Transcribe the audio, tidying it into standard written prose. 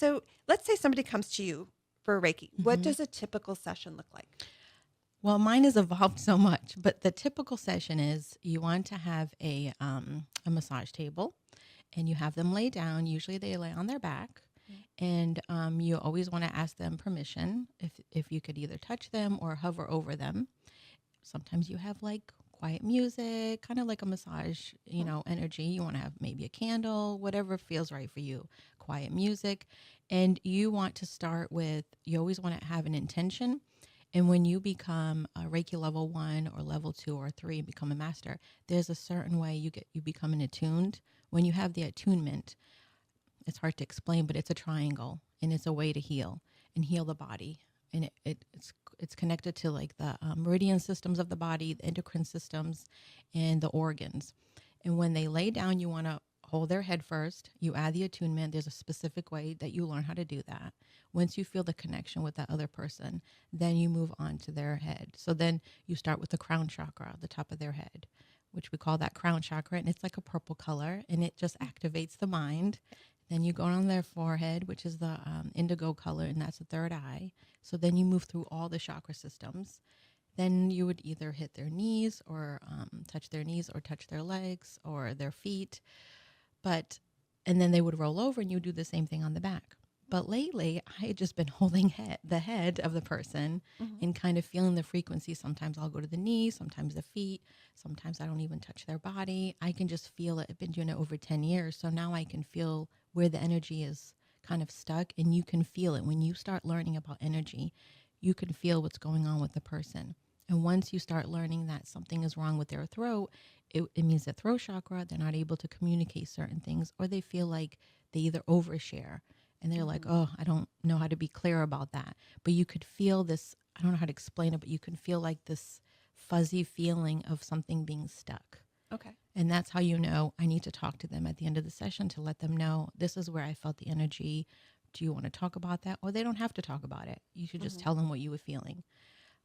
So let's say somebody comes to you for Reiki. What Mhm. does a typical session look like? Well, mine has evolved so much, but the typical session is you want to have a massage table, and you have them lay down. Usually, they lay on their back, and you always want to ask them permission if you could either touch them or hover over them. Sometimes you have like quiet music, kind of like a massage, energy. You want to have maybe a candle, whatever feels right for you. Quiet music, and you want to start with. You always want to have an intention. And when you become a Reiki level 1 or level 2 or 3 and become a master, there's a certain way you become attuned. When you have the attunement, it's hard to explain, but it's a triangle, and it's a way to heal and heal the body. And it's connected to like the meridian systems of the body, the endocrine systems, and the organs. And when they lay down, you want to hold their head first. You add the attunement. There's a specific way that you learn how to do that. Once you feel the connection with that other person, then you move on to their head. So then you start with the crown chakra, the top of their head, which we call that crown chakra. And it's like a purple color, and it just activates the mind. Then you go on their forehead, which is the indigo color, and that's the third eye. So then you move through all the chakra systems. Then you would either hit their knees or touch their knees or touch their legs or their feet. And then they would roll over, and you would do the same thing on the back. But lately, I had just been holding the head of the person and kind of feeling the frequency. Sometimes I'll go to the knees, sometimes the feet, sometimes I don't even touch their body. I can just feel it. I've been doing it over 10 years. So now I can feel where the energy is kind of stuck, and you can feel it. When you start learning about energy, you can feel what's going on with the person. And once you start learning that something is wrong with their throat, it means the throat chakra, they're not able to communicate certain things, or they feel like they either overshare and they're like, oh, I don't know how to be clear about that. But you could feel this, I don't know how to explain it, but you can feel like this fuzzy feeling of something being stuck. Okay. And that's how you know I need to talk to them at the end of the session to let them know this is where I felt the energy. Do you want to talk about that? Or they don't have to talk about it. You should just tell them what you were feeling.